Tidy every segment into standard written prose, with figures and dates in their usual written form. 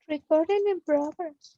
Recording in progress.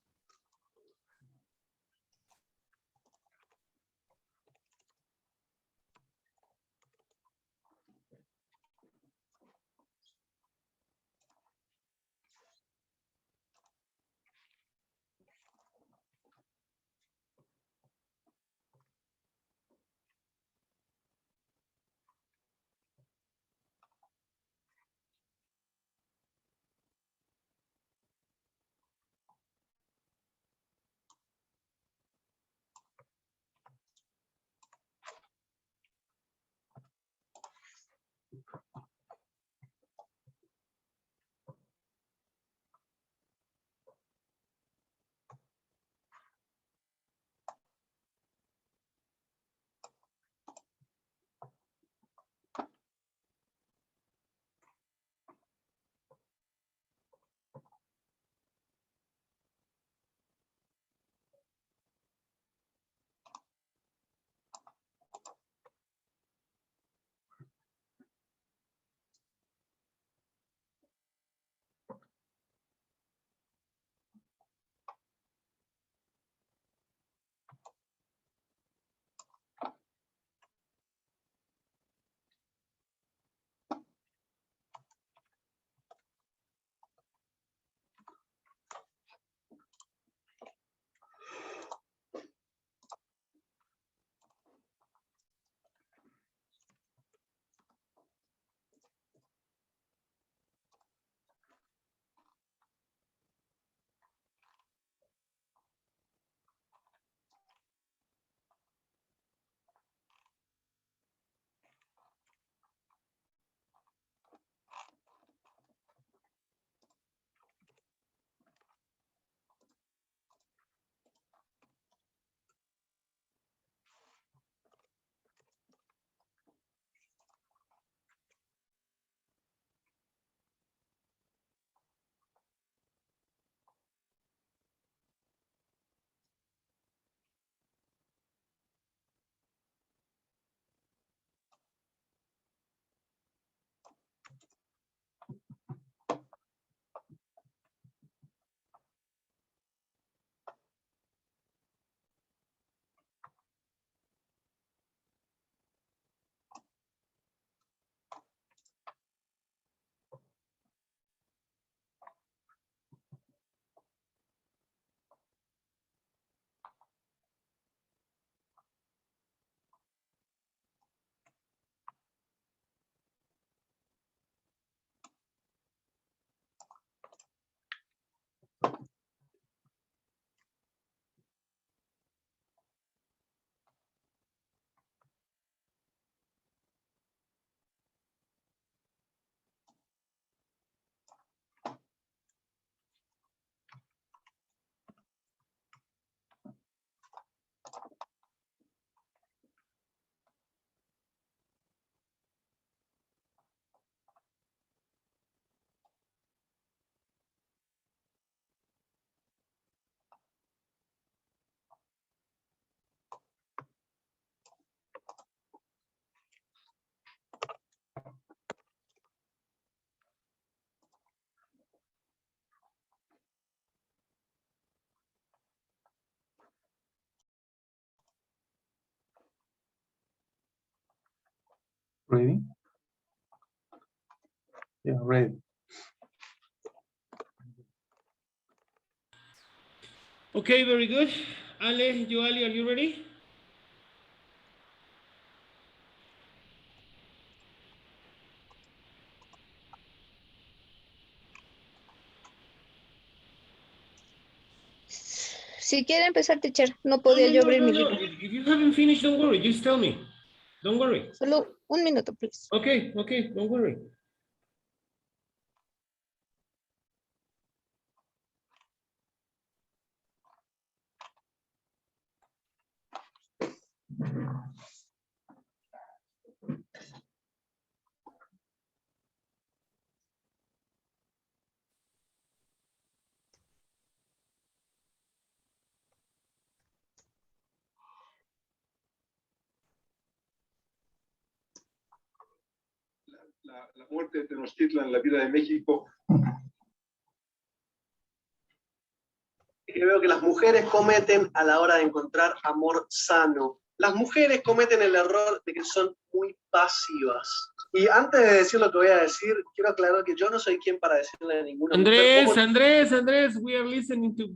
Ready? Yeah, ready. Okay, very good. Ale, Joali, are you ready? Si quiere empezar, teacher, no No, podía no, yo no, abrir no, mi no. libro. If you haven't finished, don't worry. Just tell me. Don't worry. Solo un minuto, please. Okay, okay, don't worry. La muerte de Tenochtitlan en la vida de México. que veo que las mujeres cometen a la hora de encontrar amor sano. Las mujeres cometen el error de que son muy pasivas. Y antes de decir lo que voy a decir, quiero aclarar que yo no soy quien para decirle a ninguna mujer cómo... Andrés, we are listening to.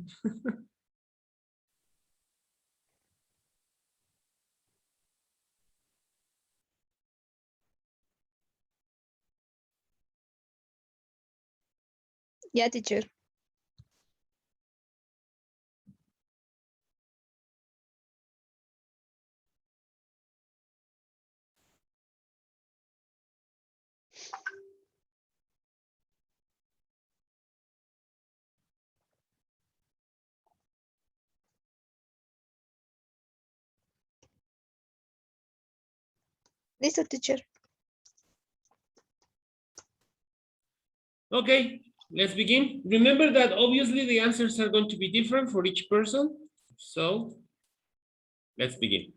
Yeah, teacher. Listo, teacher. Okay, let's begin. Remember that obviously the answers are going to be different for each person. So let's begin.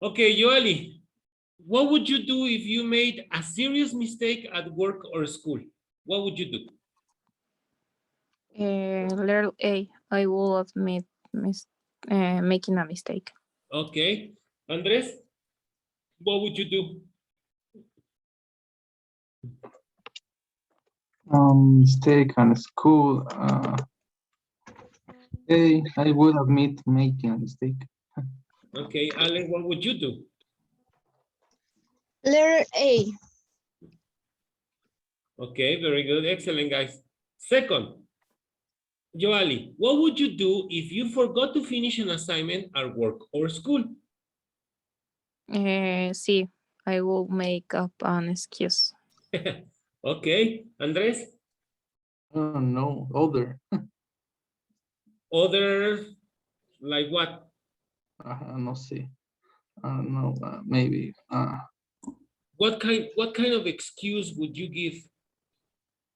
Okay, Yoeli, what would you do if you made a serious mistake at work or school? What would you do? Letter A, I will admit making a mistake. Okay, Andres, what would you do? Mistake on school. I will admit making a mistake. Okay, Ale, what would you do? Letter A. Okay, very good. Excellent, guys. Second, Joali, what would you do if you forgot to finish an assignment at work or school? C, I will make up an excuse. Okay, Andres? Oh no, older. Other, like what? No sé. No, maybe. What kind of excuse would you give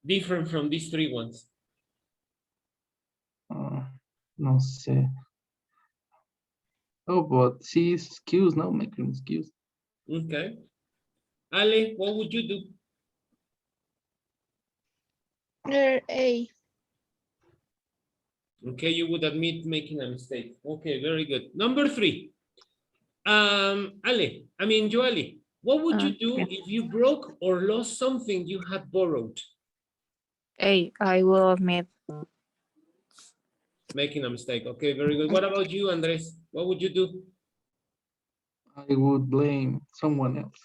different from these three ones? No sé. Oh, but see, excuse, no, make an excuse. Okay. Ale, what would you do? Letter A. Okay, you would admit making a mistake. Okay, very good. Number three. Joali, what would you do if you broke or lost something you had borrowed? A, I will admit. Making a mistake. Okay, very good. What about you, Andres? What would you do? I would blame someone else.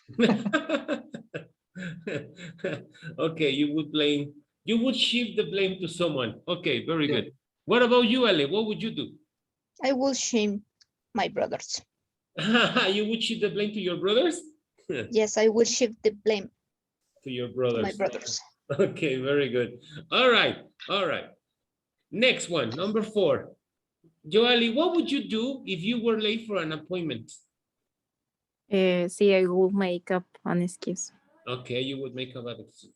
Okay, you would shift the blame to someone. Okay, very good. What about you, Ale? What would you do? I will shame my brothers. You would shift the blame to your brothers? Yes, I will shift the blame To your to brothers. my brothers. Okay, very good. All right, all right. Next one, number 4. Joali, what would you do if you were late for an appointment? C, I will make up an excuse. Okay, you would make up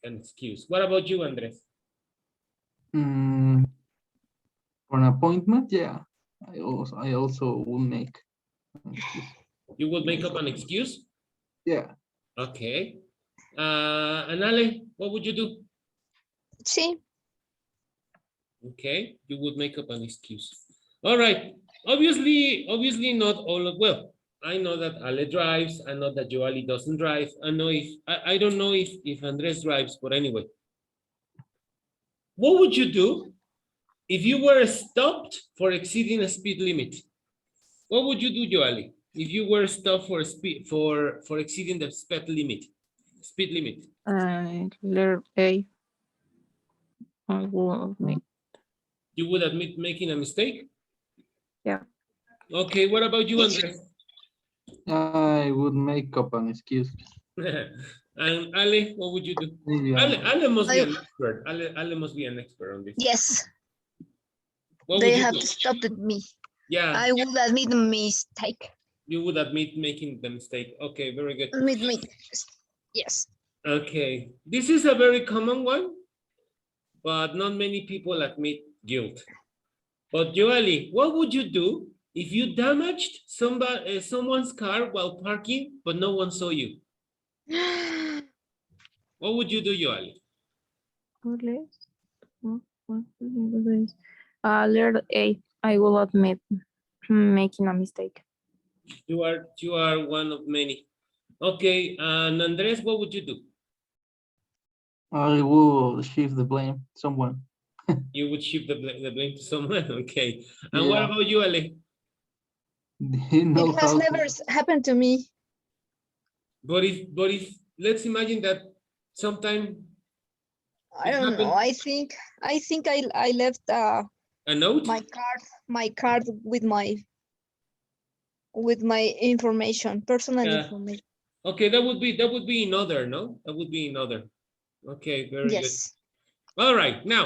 an excuse. What about you, Andres? For an appointment, yeah. I also will make an excuse. You would make up an excuse? Yeah. Okay. And Ale, what would you do? Sí. Okay, you would make up an excuse. All right. Obviously not all of, well, I know that Ale drives. I know that Joali doesn't drive. I don't know if Andres drives, but anyway. What would you do if you were stopped for exceeding a speed limit? What would you do, Joali, if you were stopped for exceeding the speed limit? Letter A, I will admit. You would admit making a mistake? Yeah. Okay, what about you, Andres? I would make up an excuse. And Ale, what would you do? Yeah. Ale must be an expert. Ale must be an expert on this. Yes. What They would you have do? to stop me. Yeah, I will admit the mistake. you would admit making the mistake. Okay, very good. Admit me. Yes. Okay, this is a very common one, but not many people admit guilt. But Joali, what would you do if you damaged someone's car while parking, but no one saw you? What would you do, Joali? Letter A. I will admit making a mistake. You are one of many. Okay, and Andres, what would you do? I will shift the blame someone. You would shift the blame to someone. Okay. And what Yeah. about you, Ale? You know It has how to- never happened to me. But if let's imagine that sometime I It don't know. happened. I think I left a note. my card with my information, personal Yeah. information. Okay, that would be another, no? That would be another. Okay, very good. Yes. All right, now,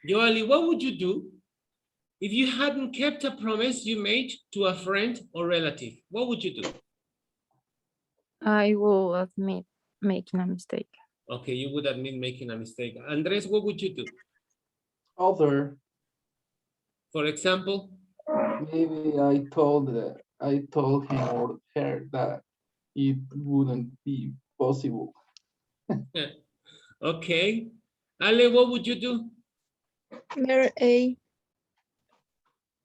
Yoali, what would you do if you hadn't kept a promise you made to a friend or relative? What would you do? I will admit making a mistake. Okay, you would admit making a mistake. Andres, what would you do? Other, For example? maybe I told him or her that it wouldn't be possible. Okay. Ale, what would you do? Letter A.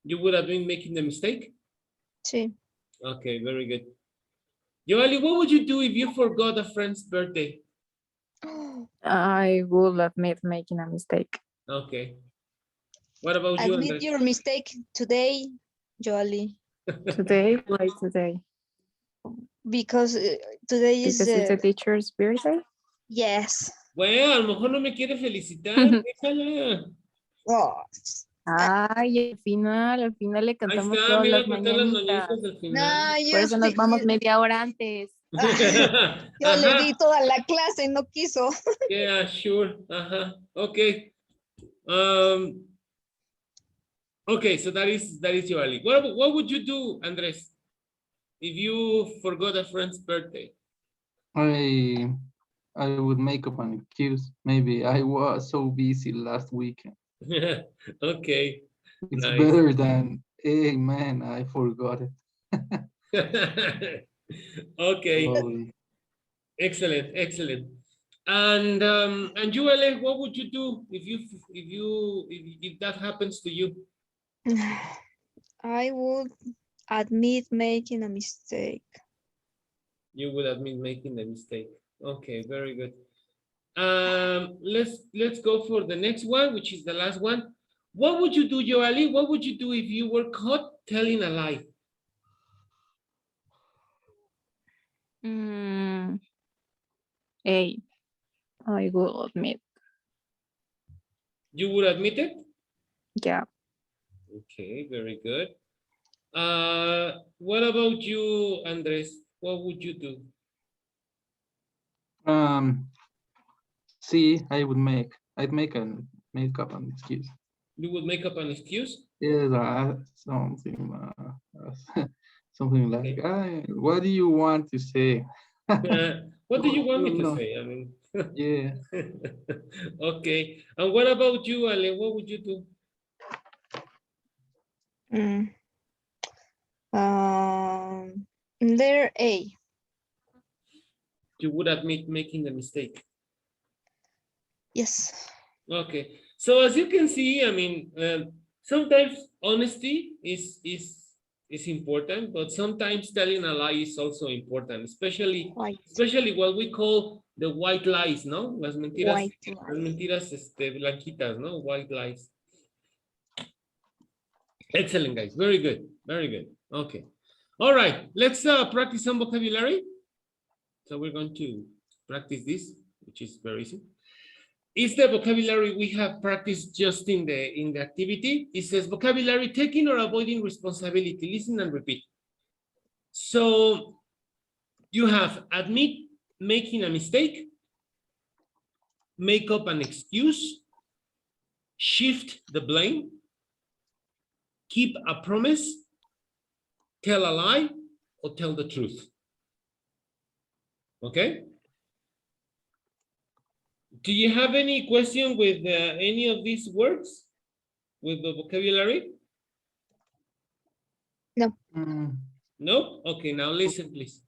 You would admit making the mistake? Sí. Okay, very good. Yoali, what would you do if you forgot a friend's birthday? I will admit making a mistake. Okay. What about you, Admit Andres? your mistake today, Jolie, Today, why today? because today is Because it's the teacher's birthday. yes. Bueno, a lo mejor no me quiere felicitar. Déjala. Oh, Ay, al final le Ahí cantamos está, todas me iba las a cantar las mañanitas. mañanitas al no, final. Por eso nos vamos media hora antes. yo le di Ajá. toda la clase y no quiso. Yeah, sure. Ajá. Okay. Okay, so that is Yoali. What would you do, Andres, if you forgot a friend's birthday? I would make up an excuse. Maybe I was so busy last weekend. Okay. It's Nice. better than, hey man, I forgot it. Okay. Slowly. Excellent, excellent. And you, Ale, what would you do if that happens to you? I would admit making a mistake. You would admit making the mistake. Okay, very good. Let's go for the next one, which is the last one. What would you do, Yoali? What would you do if you were caught telling a lie? A. I will admit. You would admit it? Yeah. Okay, very good. What about you, Andres? What would you do? See, I'd make up an excuse. You would make up an excuse? Yeah, something something like, what do you want to say? What do you want me to No. say? I mean, Yeah. okay. And what about you, Ale? What would you do? Letter A. You would admit making the mistake. Yes. Okay. So as you can see, I mean, sometimes honesty is important, but sometimes telling a lie is also important, especially what we call the white lies, no? Las mentiras blanquitas, no? White lies. Excellent, guys. Very good. Very good. Okay. All right. Let's practice some vocabulary. So we're going to practice this, which is very easy. Is the vocabulary we have practiced just in the activity. It says vocabulary, taking or avoiding responsibility. Listen and repeat. So you have admit making a mistake, make up an excuse, shift the blame, keep a promise, tell a lie, or tell the truth. Okay? Do you have any question with any of these words? With the vocabulary? No. No? Okay, now listen, please.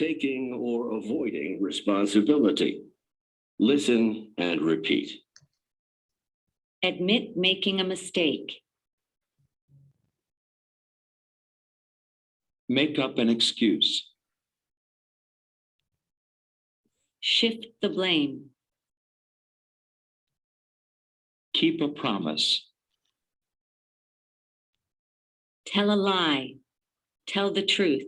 taking or avoiding responsibility. Listen and repeat. Admit making a mistake. Make up an excuse. Shift the blame. Keep a promise. Tell a lie. Tell the truth.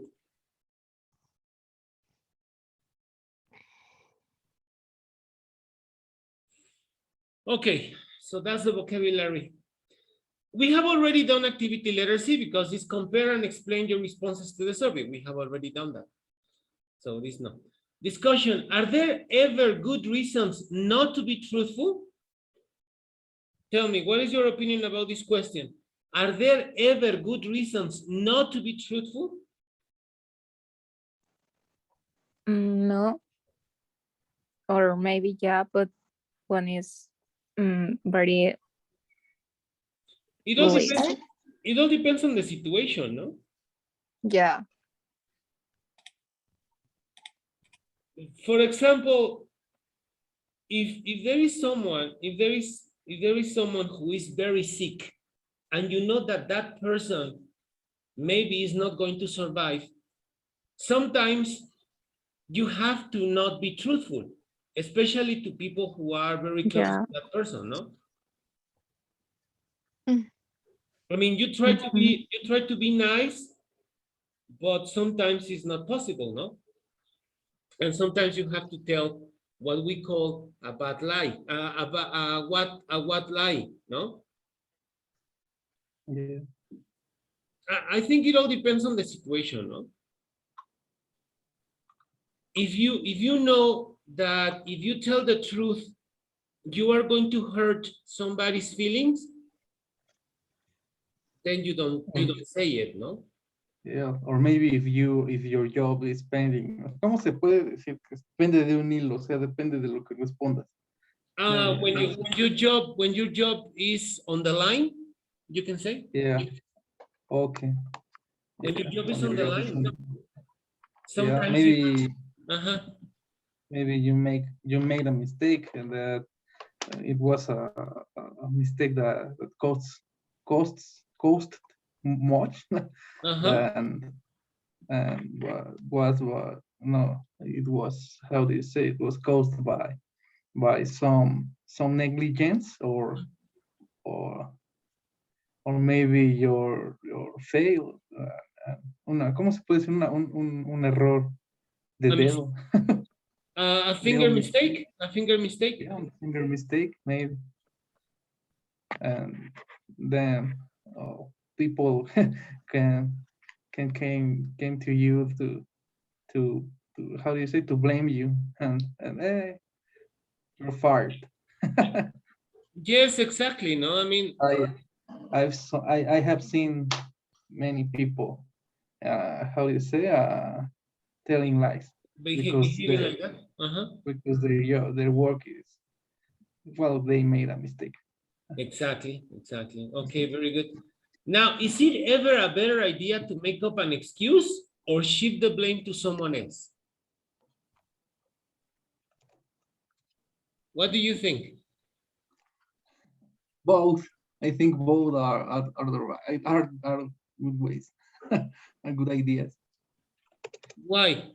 Okay, so that's the vocabulary. We have already done activity letter C because it's compare and explain your responses to the survey. We have already done that. So this no. Discussion, are there ever good reasons not to be truthful? Tell me, what is your opinion about this question? Are there ever good reasons not to be truthful? No. Or maybe yeah, but one is very It all Wait. depends. It all depends on the situation, no? yeah. For example, if there is someone who is very sick, and you know that that person maybe is not going to survive, sometimes you have to not be truthful, especially to people who are very close Yeah. to that person, no? Mm. I mean, you try to be nice, but sometimes it's not possible, no? And sometimes you have to tell what we call a bad lie, a what lie, no? Yeah. I think it all depends on the situation, no? If you know that if you tell the truth, you are going to hurt somebody's feelings, then you don't say it, no? Yeah, or maybe if your job is pending. ¿Cómo se puede decir que depende de un hilo? O sea, depende de lo que respondas. When your job is on the line, you can say. Yeah. Okay. When your job is When on your the job is line. on- Sometimes yeah, maybe maybe you made a mistake and that it was a mistake that costs much and was no, it was, how do you say, it was caused by some negligence or maybe your fail, ¿cómo se puede decir? Un error de dedo. a finger Little mistake, a finger mistake. Yeah, finger mistake maybe. And then people came to you to how do you say, to blame you and hey, you're fired. Yes, exactly. No, I mean, I have seen many people how do you say, telling lies because behaving like that. because their work is, well, they made a mistake. Exactly. Okay, very good. Now, is it ever a better idea to make up an excuse or shift the blame to someone else? What do you think? Both. I think both are the right, are good ways, are good ideas. Why?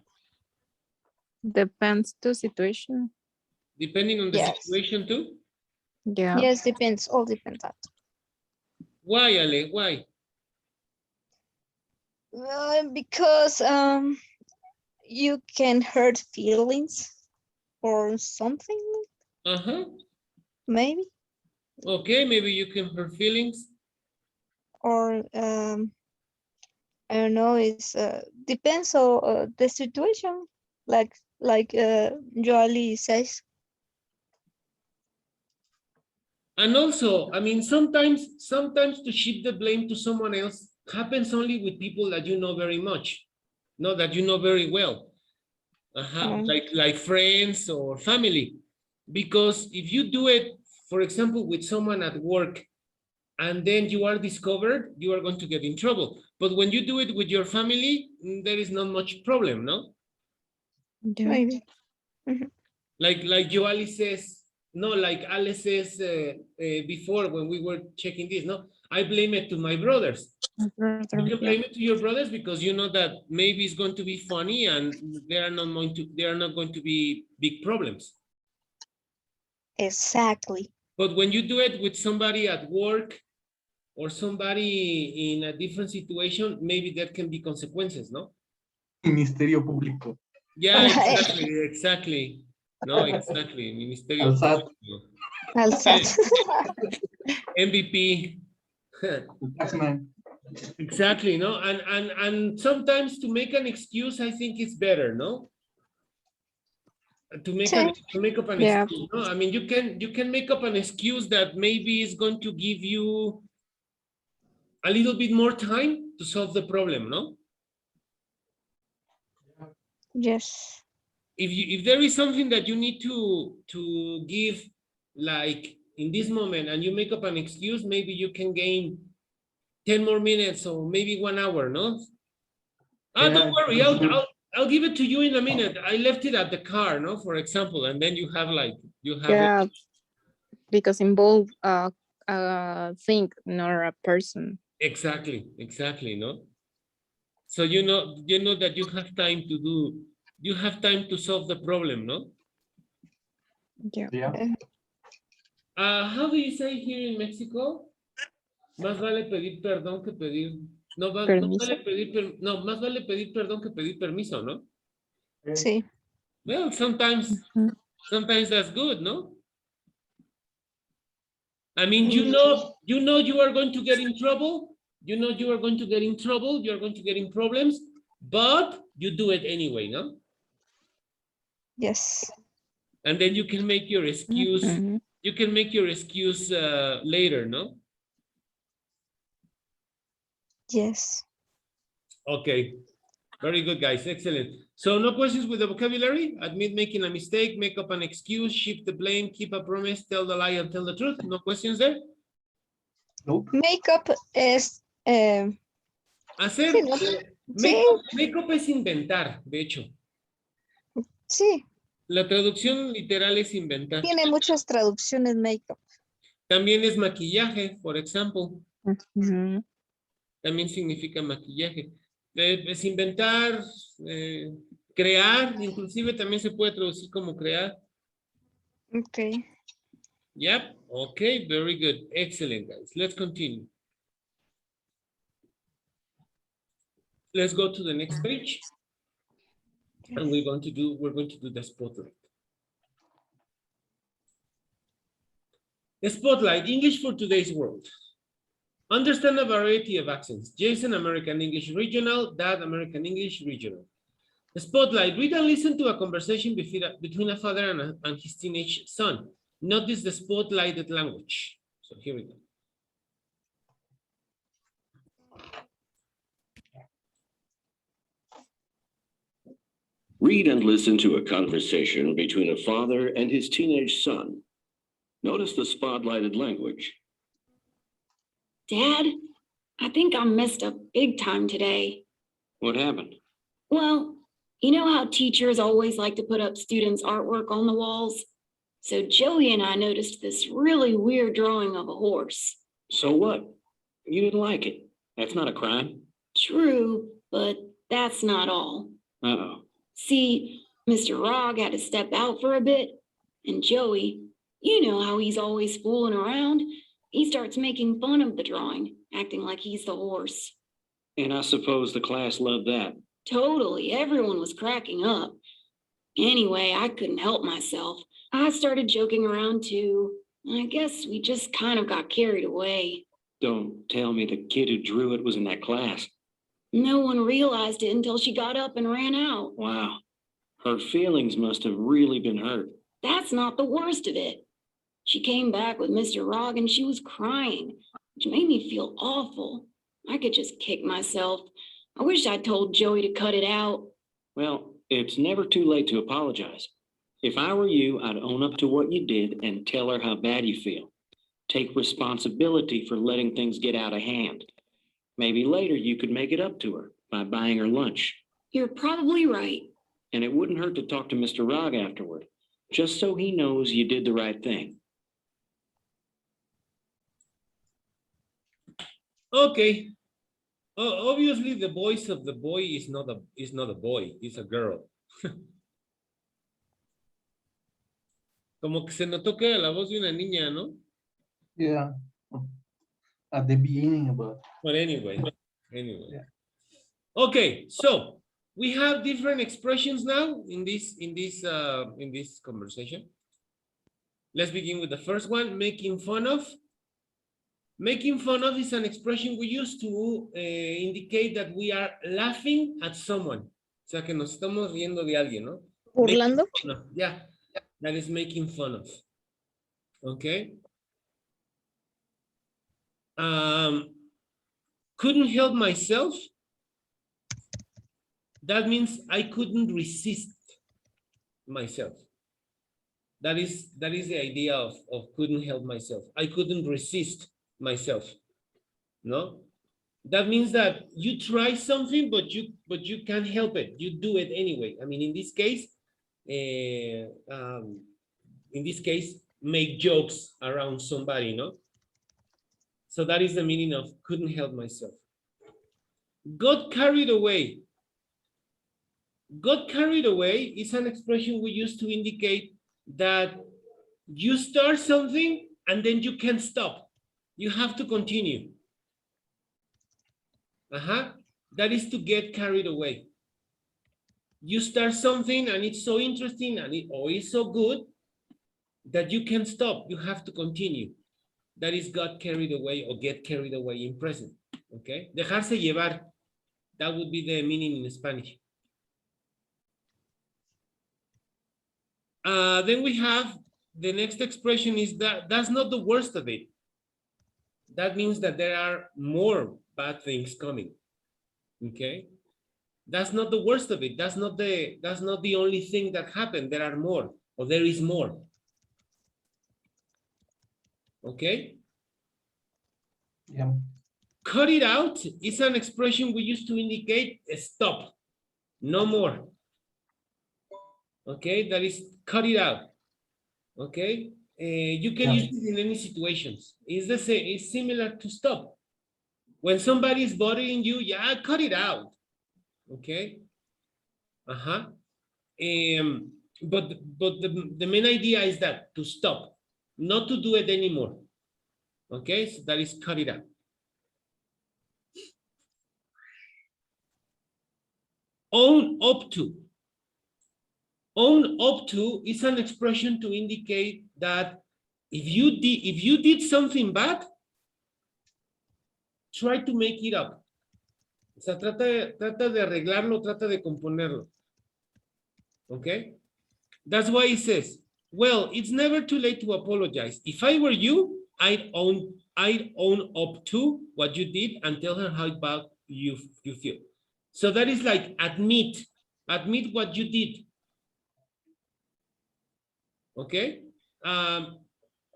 Depends the situation. Depending on the Yes. situation too? Yeah. Yes, depends. All depends that. Why, Ale? Why? Because you can hurt feelings or something, maybe, Okay, maybe you can hurt feelings. or I don't know. It's depends on the situation, like Joali says. And also, I mean, sometimes to shift the blame to someone else happens only with people that you know very much, not that you know very well, like friends or family. Because if you do it, for example, with someone at work, and then you are discovered, you are going to get in trouble. But when you do it with your family, there is not much problem, no? Yeah. Maybe. Like Joali says, no, like Ale says before when we were checking this, no, I blame it to my brothers. You can blame it to your brothers because you know that maybe it's going to be funny and there are not going to be big problems. Exactly. But when you do it with somebody at work or somebody in a different situation, maybe there can be consequences, no? Ministerio Público. Yeah, exactly. No, exactly. Ministerio Al SAT. Público. Alsat. MVP. Taxman. Exactly, no? And sometimes to make an excuse, I think it's better, no? To make up an Yeah. excuse, no? I mean, you can make up an excuse that maybe is going to give you a little bit more time to solve the problem, no? Yes. If there is something that you need to give, like in this moment, and you make up an excuse, maybe you can gain 10 more minutes or maybe 1 hour, no? Ah, don't worry, I'll give it to you in a minute. I left it at the car, no? For example, and then you have it. Yeah, because involve a thing, not a person. Exactly, no? So you know that you have time to solve the problem, no? Yeah. Yeah. How do you say here in Mexico? Más vale pedir perdón que pedir. No, no Permiso. vale pedir, no, más vale pedir perdón que pedir permiso, ¿no? Sí. Well, sometimes that's good, no? I mean, you know you are going to get in trouble. You know you are going to get in trouble. You are going to get in problems, but you do it anyway, no? Yes. And then you can make your excuse. Mhm. You can make your excuse later, no? Yes. Okay. Very good, guys. Excellent. So no questions with the vocabulary? Admit making a mistake, make up an excuse, shift the blame, keep a promise, tell the lie, and tell the truth. No questions there? Nope. Makeup es Hacer. sí, ¿no? Make-up es inventar, de hecho. Sí, La traducción literal es inventar. tiene muchas traducciones makeup. También es maquillaje, por ejemplo. Mhm. También significa maquillaje. Es inventar, crear, inclusive también se puede traducir como crear. Okay. Yep. Okay, very good. Excellent, guys. Let's continue. Let's go to the next page. And we're going to do the spotlight. The spotlight, English for today's world. Understand a variety of accents. Jason, American English Regional, Dad, American English Regional. The spotlight, read and listen to a conversation between a father and his teenage son. Notice the spotlighted language. So here we go. Read and listen to a conversation between a father and his teenage son. Notice the spotlighted language. Dad, I think I messed up big time today. What happened? Well, you know how teachers always like to put up students' artwork on the walls? So Joey and I noticed this really weird drawing of a horse. So what? You didn't like it. That's not a crime. True, but that's not all. Uh-oh. See, Mr. Rogg had to step out for a bit, and Joey, you know how he's always fooling around. He starts making fun of the drawing, acting like he's the horse. And I suppose the class loved that. Totally, everyone was cracking up. Anyway, I couldn't help myself. I started joking around too. I guess we just kind of got carried away. Don't tell me the kid who drew it was in that class. No one realized it until she got up and ran out. Wow. Her feelings must have really been hurt. That's not the worst of it. She came back with Mr. Rogg and she was crying, which made me feel awful. I could just kick myself. I wish I'd told Joey to cut it out. Well, it's never too late to apologize. If I were you, I'd own up to what you did and tell her how bad you feel. Take responsibility for letting things get out of hand. Maybe later you could make it up to her by buying her lunch. You're probably right. and it wouldn't hurt to talk to Mr. Rogg afterward, just so he knows you did the right thing. Okay. Obviously, the voice of the boy is not a boy, it's a girl. Como que se notó que era la voz de una niña, ¿no? Yeah. At the beginning, but But anyway. Yeah. Okay, so we have different expressions now in this conversation. Let's begin with the first one, making fun of. Making fun of is an expression we use to indicate that we are laughing at someone. O sea, que nos estamos riendo de alguien, ¿no? Burlando. Yeah, that is making fun of. Okay. Couldn't help myself. That means I couldn't resist myself. That is the idea of couldn't help myself. I couldn't resist myself. No? That means that you try something, but you can't help it. You do it anyway. I mean, in this case, make jokes around somebody, no? So that is the meaning of couldn't help myself. Got carried away. Got carried away is an expression we use to indicate that you start something and then you can't stop. You have to continue. That is to get carried away. You start something and it's so interesting and it's so good that you can't stop. You have to continue. That is got carried away or get carried away in present. Okay? Dejarse llevar. That would be the meaning in Spanish. Then we have the next expression is that's not the worst of it. That means that there are more bad things coming. Okay? That's not the worst of it. That's not the only thing that happened. There are more, or there is more. Okay? yeah. Cut it out is an expression we use to indicate a stop. No more. Okay, that is cut it out. Okay, you can use it in any situations. It's the same. It's similar to stop. When somebody is bothering you, yeah, cut it out. Okay. But the main idea is that to stop, not to do it anymore. Okay, so that is cut it out. Own up to. Own up to is an expression to indicate that if you did something bad, try to make it up. O sea, trata de arreglarlo, trata de componerlo. Okay? That's why it says, well, it's never too late to apologize. If I were you, I'd own up to what you did and tell her how bad you feel. So that is like admit what you did. ¿Ok?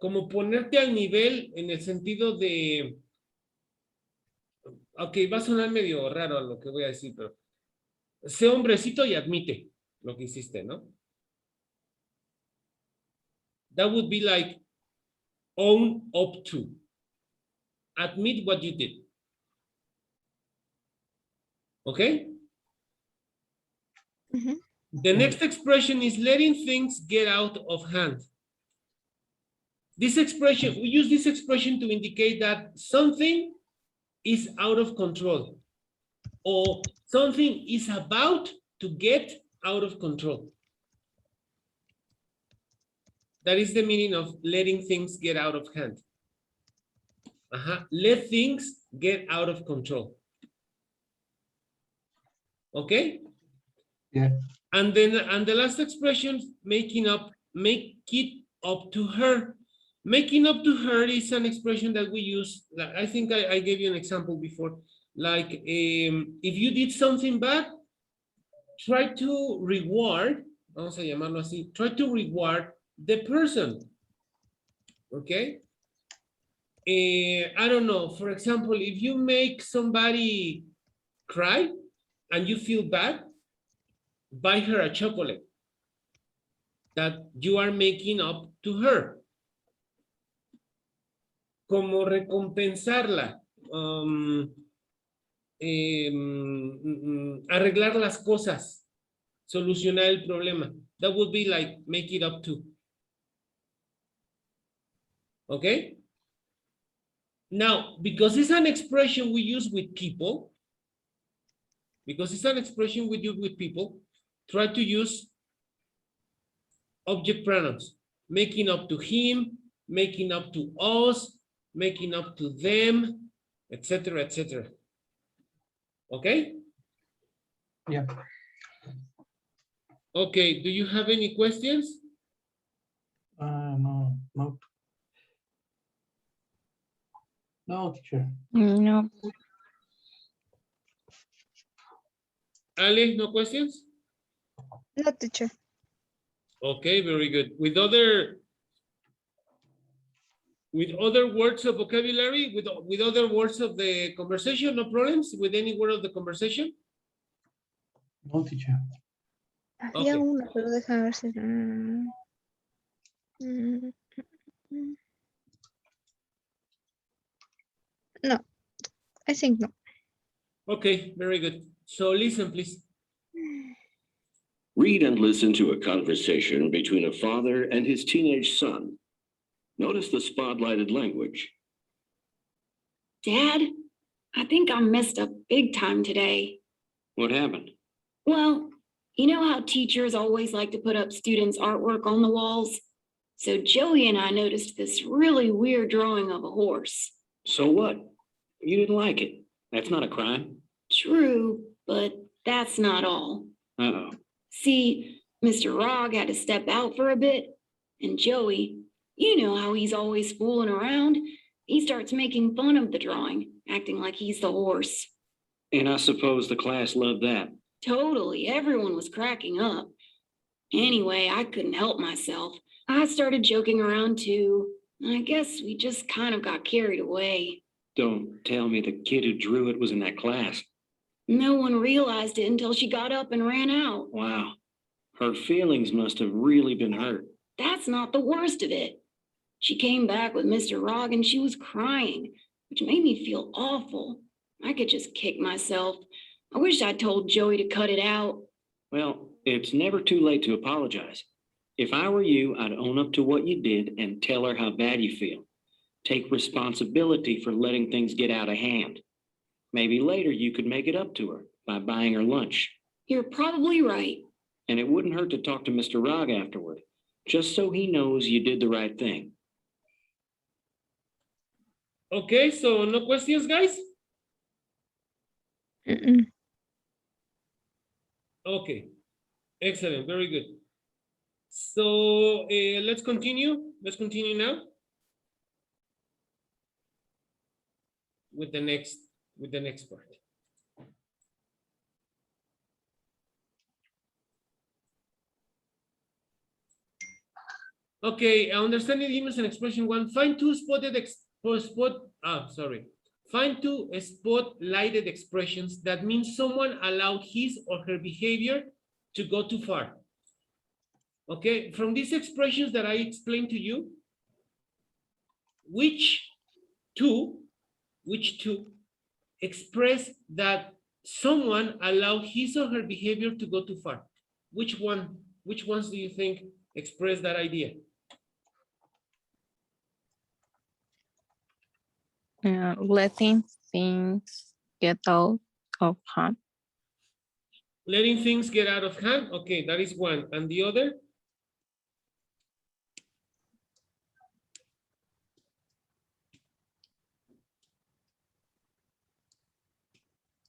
Como ponerte al nivel en el sentido de... Ok, va a sonar medio raro lo que voy a decir, pero... Sé hombrecito y admite lo que hiciste, ¿no? That would be like own up to. Admit what you did. Okay? Mm-hmm. The next expression is letting things get out of hand. This expression, we use this expression to indicate that something is out of control or something is about to get out of control. That is the meaning of letting things get out of hand. Let things get out of control. Okay? Yeah. And then the last expression, make it up to her. Making up to her is an expression that we use. I think I gave you an example before. Like if you did something bad, try to reward, vamos a llamarlo así, try to reward the person. Okay? I don't know, for example, if you make somebody cry and you feel bad, buy her a chocolate that you are making up to her. Como recompensarla, arreglar las cosas, solucionar el problema. That would be like make it up to. Okay? Now, because it's an expression we use with people, try to use object pronouns, making up to him, making up to us, making up to them, etc., etc. Okay? Yeah. Okay, do you have any questions? No, no. No, teacher. No. Ali, no questions? No, teacher. Okay, very good. With other words of vocabulary, with other words of the conversation, no problems with any word of the conversation? No, teacher. Había Okay. una, pero déjame ver si. No, I think no. Okay, very good. So listen, please. Read and listen to a conversation between a father and his teenage son. Notice the spotlighted language. Dad, I think I messed up big time today. What happened? Well, you know how teachers always like to put up students' artwork on the walls? So Joey and I noticed this really weird drawing of a horse. So what? You didn't like it. That's not a crime. True, but that's not all. Uh-oh. See, Mr. Rogg had to step out for a bit, and Joey, you know how he's always fooling around. He starts making fun of the drawing, acting like he's the horse. And I suppose the class loved that. Totally, everyone was cracking up. Anyway, I couldn't help myself. I started joking around too. I guess we just kind of got carried away. Don't tell me the kid who drew it was in that class. No one realized it until she got up and ran out. Wow. Her feelings must have really been hurt. That's not the worst of it. She came back with Mr. Rogg and she was crying, which made me feel awful. I could just kick myself. I wish I'd told Joey to cut it out. Well, it's never too late to apologize. If I were you, I'd own up to what you did and tell her how bad you feel. Take responsibility for letting things get out of hand. Maybe later you could make it up to her by buying her lunch. You're probably right. And it wouldn't hurt to talk to Mr. Rogg afterward, just so he knows you did the right thing. Okay, so no questions, guys? Okay, excellent, very good. So let's continue. Let's continue now with the next part. Okay, understanding idioms and expression one. Find two spotlighted expressions that mean someone allowed his or her behavior to go too far. Okay, from these expressions that I explained to you, which two express that someone allowed his or her behavior to go too far? Which ones do you think express that idea? Letting things get out of hand. Letting things get out of hand. Okay, that is one. And the other?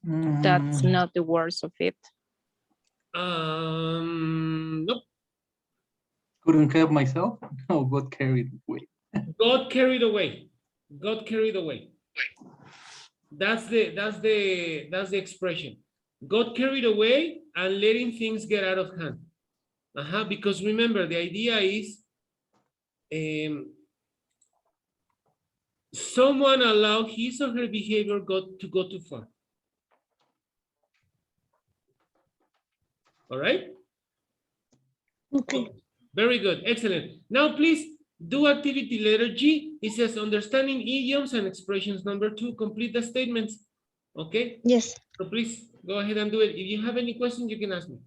That's not the worst of it. Nope. Couldn't help myself. No, got carried away. Got carried away. Got carried away. That's the expression. Got carried away and letting things get out of hand. Because remember, the idea is someone allowed his or her behavior to go too far. All right? Okay. Very good. Excellent. Now, please do activity letter G. It says understanding idioms and expressions. Number 2, complete the statements. Okay? Yes. So please go ahead and do it. If you have any questions, you can ask me.